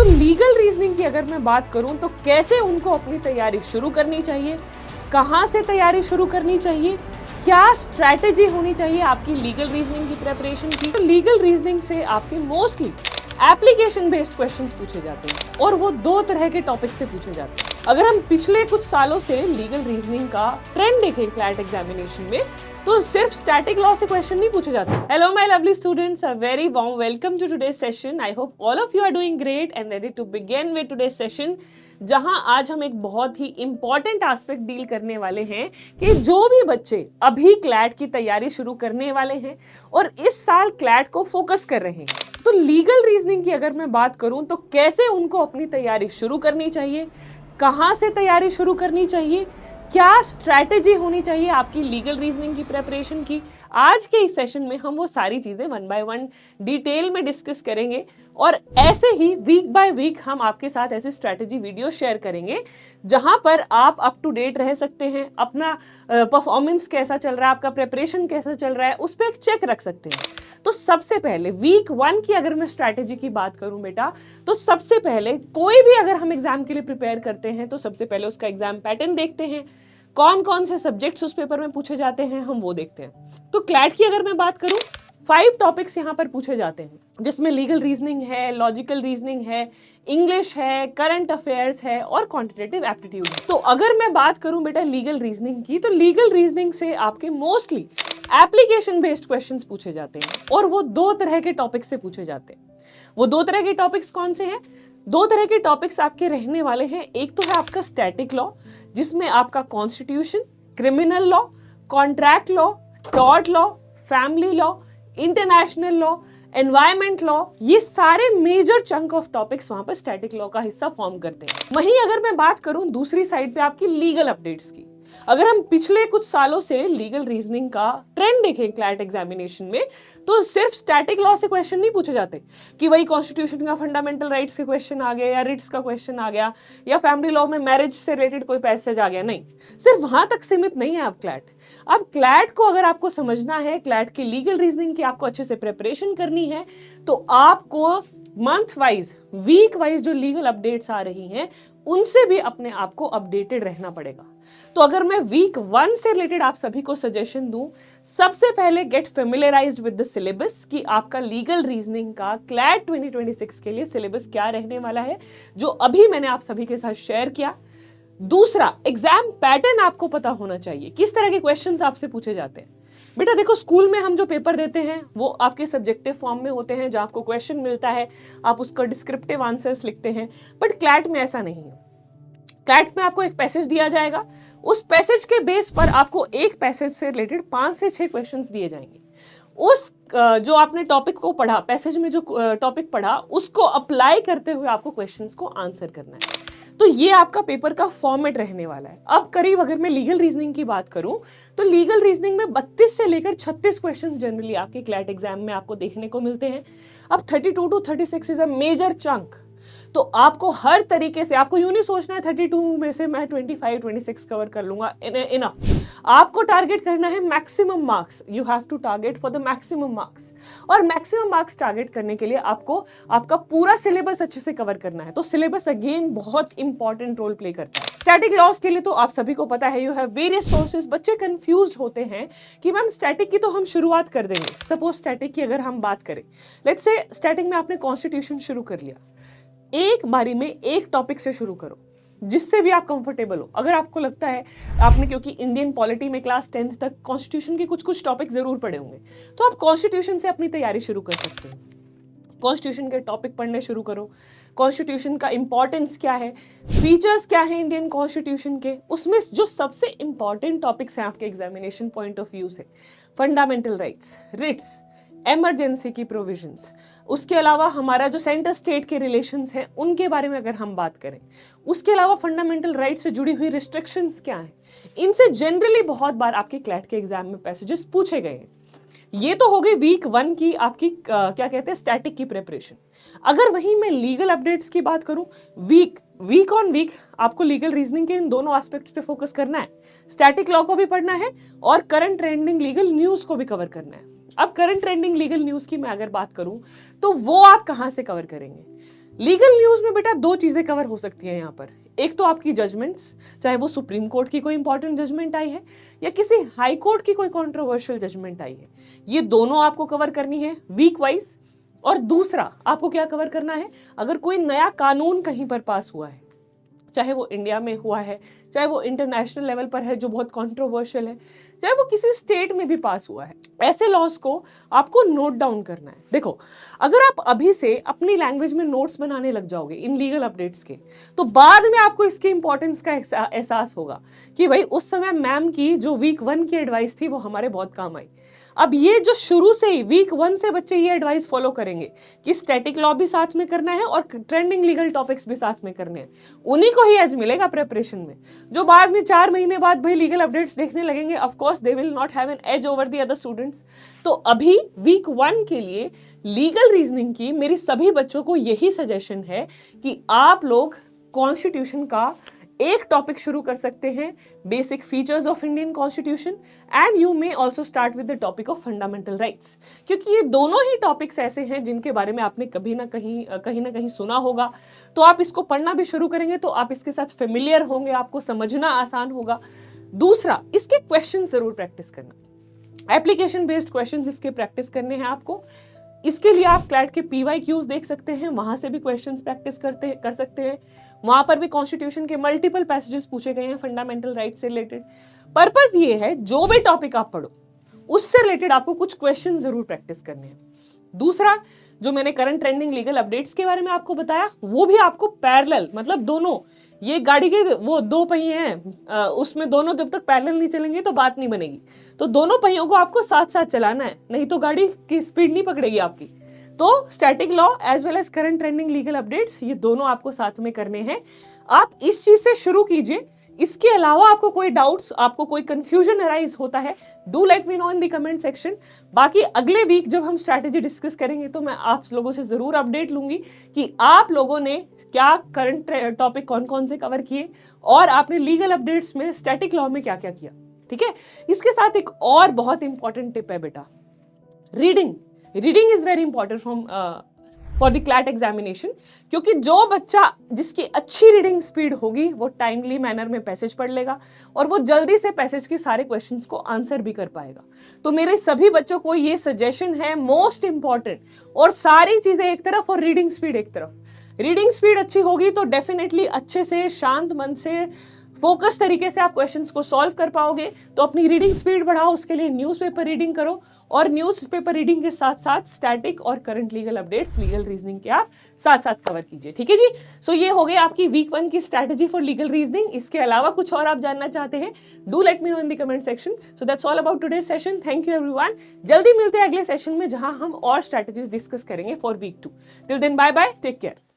तो legal reasoning की अगर मैं बात करूं तो कैसे उनको अपनी तैयारी शुरू करनी चाहिए, कहां से तैयारी शुरू करनी चाहिए, क्या स्ट्रैटेजी होनी चाहिए आपकी लीगल रीजनिंग की प्रिपरेशन की। तो लीगल रीजनिंग से आपके मोस्टली एप्लीकेशन बेस्ड क्वेश्चंस पूछे जाते हैं और वो दो तरह के टॉपिक से पूछे जाते हैं। अगर हम पिछले कुछ सालों से लीगल रीजनिंग का ट्रेंड देखें क्लैट एग्जामिनेशन में तो सिर्फ स्टैटिक लॉ से क्वेश्चन नहीं पूछे जाते। Hello my lovely students, a very warm welcome to today's session. I hope all of you are doing great and ready to begin with today's session, जहां आज हम एक बहुत ही इंपॉर्टेंट एस्पेक्ट डील करने वाले हैं कि जो भी बच्चे अभी क्लैट की तैयारी शुरू करने वाले हैं और इस साल क्लैट को फोकस कर रहे हैं, तो लीगल रीजनिंग की अगर मैं बात करूं तो कैसे उनको अपनी तैयारी शुरू करनी चाहिए, कहां से तैयारी शुरू करनी चाहिए, क्या स्ट्रैटेजी होनी चाहिए आपकी लीगल रीजनिंग की प्रिपरेशन की। आज के इस सेशन में हम वो सारी चीजें वन बाय वन डिटेल में डिस्कस करेंगे और ऐसे ही वीक बाय वीक हम आपके साथ ऐसे स्ट्रैटेजी वीडियो शेयर करेंगे जहां पर आप अप टू डेट रह सकते हैं, अपना परफॉर्मेंस कैसा चल रहा है, आपका प्रिपरेशन कैसा चल रहा है, उस पर एक चेक रख सकते हैं। तो सबसे पहले वीक 1 की अगर मैं स्ट्रैटेजी की बात करूं बेटा, तो सबसे पहले कोई भी अगर हम एग्जाम के लिए प्रिपेयर करते हैं तो सबसे पहले उसका एग्जाम पैटर्न देखते हैं, कौन कौन से सब्जेक्ट्स उस पेपर में पूछे जाते हैं हम वो देखते हैं। तो क्लैट की अगर मैं बात करूं 5 टॉपिक्स यहां पर पूछे जाते हैं, जिसमें लीगल रीजनिंग है, लॉजिकल रीजनिंग है, इंग्लिश है, करंट अफेयर्स है और क्वांटिटेटिव एप्टीट्यूड है। तो अगर मैं बात करूं बेटा लीगल रीजनिंग की, तो लीगल रीजनिंग से आपके मोस्टली एप्लीकेशन बेस्ड क्वेश्चंस पूछे जाते हैं और वो दो तरह के टॉपिक्स से पूछे जाते हैं। वो दो तरह के टॉपिक्स कौन से हैं? दो तरह के टॉपिक्स आपके रहने वाले हैं। एक तो है आपका स्टैटिक लॉ, जिसमें आपका constitution, criminal law, contract law, tort law, family law, international law, environment law, ये सारे मेजर चंक ऑफ टॉपिक्स वहां पर स्टैटिक लॉ का हिस्सा फॉर्म करते हैं। वहीं अगर मैं बात करूं दूसरी साइड पे आपकी लीगल अपडेट्स की, अगर हम पिछले कुछ सालों से लीगल रीजनिंग का ट्रेंड देखें क्लैट एग्जामिनेशन में, तो सिर्फ स्टैटिक लॉ से क्वेश्चन नहीं पूछे जाते कि वही कॉन्स्टिट्यूशन का फंडामेंटल राइट्स के क्वेश्चन आ गए या रिट्स का क्वेश्चन आ गया या फैमिली लॉ में मैरिज से रिलेटेड कोई पैसेज आ गया। नहीं, सिर्फ वहां तक सीमित नहीं है आप क्लैट। अब क्लैट को अगर आपको समझना है, क्लैट की लीगल रीजनिंग की आपको अच्छे से प्रिपरेशन करनी है, तो आपको मंथ वाइज, वीक वाइज जो लीगल अपडेट्स आ रही हैं उनसे भी अपने आप को अपडेटेड रहना पड़ेगा। तो अगर मैं वीक 1 से रिलेटेड आप सभी को सजेशन दूं, सबसे पहले गेट फेमिलियराइज्ड विद द सिलेबस कि आपका लीगल रीजनिंग का क्लैट 2026 के लिए सिलेबस क्या रहने वाला है, जो अभी मैंने आप सभी के साथ शेयर किया। दूसरा, एग्जाम पैटर्न आपको पता होना चाहिए, किस तरह के क्वेश्चंस आपसे पूछे जाते हैं। बेटा देखो, स्कूल में हम जो पेपर देते हैं वो आपके सब्जेक्टिव फॉर्म में होते हैं, जहां आपको क्वेश्चन मिलता है, आप उसका डिस्क्रिप्टिव आंसर्स लिखते हैं, बट क्लैट में ऐसा नहीं है। क्लैट में आपको एक पैसेज दिया जाएगा, उस पैसेज के बेस पर आपको एक पैसेज से रिलेटेड 5 से 6 क्वेश्चंस दिए जाएंगे। उस जो आपने टॉपिक को पढ़ा, पैसेज में जो टॉपिक पढ़ा, उसको अप्लाई करते हुए आपको क्वेश्चंस को आंसर करना है। तो ये आपका पेपर का फॉर्मेट रहने वाला है। अब करीब अगर मैं लीगल रीजनिंग की बात करूं, तो लीगल रीजनिंग में 32 से लेकर 36 क्वेश्चंस जनरली आपके क्लैट एग्जाम में आपको देखने को मिलते हैं। अब 32 to 36 is a major chunk. तो आपको हर तरीके से, आपको यूं नहीं सोचना है 32 में से मैं 25-26 कवर कर लूंगा, इनफ। आपको टारगेट करना है maximum marks. You have to target for the maximum marks, और मैक्सिमम मार्क्स टारगेट करने के लिए आपको आपका पूरा सिलेबस अच्छे से कवर करना है। तो सिलेबस अगेन बहुत इंपॉर्टेंट रोल प्ले करता है। स्टैटिक लॉस के लिए तो आप सभी को पता है, यू हैव वेरियस सोर्सेज। बच्चे कंफ्यूज होते हैं कि मैम स्टैटिक की तो हम शुरुआत कर देंगे। सपोज स्टैटिक की अगर हम बात करें, लेट्स से स्टैटिक में आपने कॉन्स्टिट्यूशन शुरू कर लिया, एक बारी में एक टॉपिक से शुरू करो जिससे भी आप कंफर्टेबल हो। अगर आपको लगता है आपने, क्योंकि इंडियन पॉलिटी में क्लास 10th तक कॉन्स्टिट्यूशन के कुछ कुछ टॉपिक जरूर पढ़े होंगे, तो आप कॉन्स्टिट्यूशन से अपनी तैयारी शुरू कर सकते हैं। कॉन्स्टिट्यूशन के टॉपिक पढ़ने शुरू करो, कॉन्स्टिट्यूशन का इंपॉर्टेंस क्या है, फीचर्स क्या है इंडियन कॉन्स्टिट्यूशन के, उसमें जो सबसे इंपॉर्टेंट टॉपिक्स हैं आपके एग्जामिनेशन पॉइंट ऑफ व्यू से, फंडामेंटल राइट्स, रिट्स, इमरजेंसी की प्रोविजंस, उसके अलावा हमारा जो सेंटर स्टेट के रिलेशंस हैं उनके बारे में अगर हम बात करें, उसके अलावा फंडामेंटल राइट्स से जुड़ी हुई रिस्ट्रिक्शंस क्या हैं, इनसे जनरली बहुत बार आपके क्लैट के एग्जाम में पैसेजेस पूछे गए हैं। ये तो हो गई वीक 1 की आपकी क्या कहते हैं स्टैटिक की प्रिपरेशन। अगर वहीं मैं लीगल अपडेट्स की बात करूं, वीक ऑन वीक आपको लीगल रीजनिंग के इन दोनों एस्पेक्ट्स पे फोकस करना है। स्टैटिक लॉ को भी पढ़ना है और करंट ट्रेंडिंग लीगल न्यूज को भी कवर करना है। अब करंट ट्रेंडिंग लीगल न्यूज की मैं अगर बात करूं, तो वो आप कहां से कवर करेंगे? लीगल न्यूज में बेटा दो चीजें कवर हो सकती हैं यहाँ पर। एक तो आपकी जजमेंट्स, चाहे वो सुप्रीम कोर्ट की कोई इंपॉर्टेंट जजमेंट आई है या किसी हाई कोर्ट की कोई कंट्रोवर्शियल जजमेंट आई है, ये दोनों आपको कवर करनी है वीक वाइज। और दूसरा आपको क्या कवर करना है, अगर कोई नया कानून कहीं पर पास हुआ है, चाहे वो इंडिया में हुआ है, चाहे वो इंटरनेशनल लेवल पर है जो बहुत कंट्रोवर्शियल है, चाहे वो किसी स्टेट में भी पास हुआ है, ऐसे लॉज को आपको नोट डाउन करना है। देखो, अगर आप अभी से अपनी लैंग्वेज में नोट्स बनाने लग जाओगे इन लीगल अपडेट्स के, तो बाद में आपको इसके इंपॉर्टेंस का एहसास होगा कि भाई उस समय मैम की जो वीक 1 की एडवाइस थी वो हमारे बहुत काम आई। अब ये जो शुरू से ही वीक 1 से बच्चे ये एडवाइस फॉलो करेंगे कि स्टैटिक लॉ भी साथ में करना है और ट्रेंडिंग लीगल टॉपिक्स भी साथ में करने हैं, उन्हीं को ही एज मिलेगा प्रिपरेशन में। जो बाद में 4 महीने बाद भाई लीगल अपडेट्स देखने लगेंगे, of course they will not have an edge over the other students. तो अभी वीक 1 के लिए लीगल रीजनिंग की मेरी सभी बच्चों को यही सजेशन है कि आप लोग कॉन्स्टिट्यूशन का एक टॉपिक शुरू कर सकते हैं, basic features of Indian constitution, and you may also start with the topic of fundamental rights, क्योंकि ये दोनों ही टॉपिक्स ऐसे हैं जिनके बारे में आपने कभी ना कहीं सुना होगा। तो आप इसको पढ़ना भी शुरू करेंगे तो आप इसके साथ फेमिलियर होंगे, आपको समझना आसान होगा। दूसरा, इसके क्वेश्चन जरूर प्रैक्टिस करना, एप्लीकेशन बेस्ड क्वेश्चंस इसके प्रैक्टिस करने हैं आपको। इसके लिए आप क्लैट के PYQs देख सकते हैं, वहां से भी क्वेश्चंस प्रैक्टिस कर सकते हैं। वहां पर भी कॉन्स्टिट्यूशन के मल्टीपल पैसेजेस पूछे गए हैं फंडामेंटल राइट से रिलेटेड। पर्पस ये है जो भी टॉपिक आप पढ़ो उससे रिलेटेड आपको कुछ क्वेश्चन जरूर प्रैक्टिस करने हैं। दूसरा, जो मैंने करंट ट्रेंडिंग लीगल अपडेट्स के बारे में आपको बताया, वो भी आपको पैरेलल, मतलब दोनों, ये गाड़ी के वो 2 पहिए हैं, उसमें दोनों जब तक पैरेलल नहीं चलेंगे तो बात नहीं बनेगी। तो दोनों पहियों को आपको साथ साथ चलाना है, नहीं तो गाड़ी की स्पीड नहीं पकड़ेगी आपकी। तो static law as well as current trending legal updates, ये दोनों आपको साथ में करने हैं। आप इस चीज से शुरू कीजिए। इसके अलावा आपको कोई डाउट्स, आपको कोई कंफ्यूजन अराइज होता है, do let me know in the comment section. बाकी अगले वीक जब हम स्ट्रैटेजी डिस्कस करेंगे तो मैं आप लोगों से जरूर अपडेट लूंगी कि आप लोगों ने क्या करंट टॉपिक कौन कौन से कवर किए और आपने लीगल अपडेट्स में स्टैटिक लॉ में क्या क्या किया। ठीक है, इसके साथ एक और बहुत इंपॉर्टेंट टिप है बेटा, reading is very important for the CLAT examination, क्योंकि जो बच्चा जिसकी अच्छी रीडिंग स्पीड होगी वो टाइमली मैनर में पैसेज पढ़ लेगा और वो जल्दी से पैसेज के सारे क्वेश्चंस को आंसर भी कर पाएगा। तो मेरे सभी बच्चों को ये सजेशन है मोस्ट इंपॉर्टेंट, और सारी चीजें एक तरफ और रीडिंग स्पीड एक तरफ। रीडिंग स्पीड अच्छी होगी तो डेफिनेटली अच्छे से शांत मन से फोकस तरीके से आप क्वेश्चंस को सॉल्व कर पाओगे। तो अपनी रीडिंग स्पीड बढ़ाओ, उसके लिए न्यूज़पेपर रीडिंग करो, और न्यूज़पेपर रीडिंग के साथ साथ स्टैटिक और current legal updates, legal reasoning के आप साथ साथ कवर कीजिए। ठीक है जी। सो ये हो गई आपकी वीक 1 की स्ट्रैटेजी फॉर लीगल रीजनिंग। इसके अलावा कुछ और आप जानना चाहते हैं, do let me know in the comment section. So that's all about today's session. Thank you everyone. जल्दी मिलते हैं अगले सेशन में जहां हम और स्ट्रैटेजीज डिस्कस करेंगे for week 2। Till then bye bye, take care.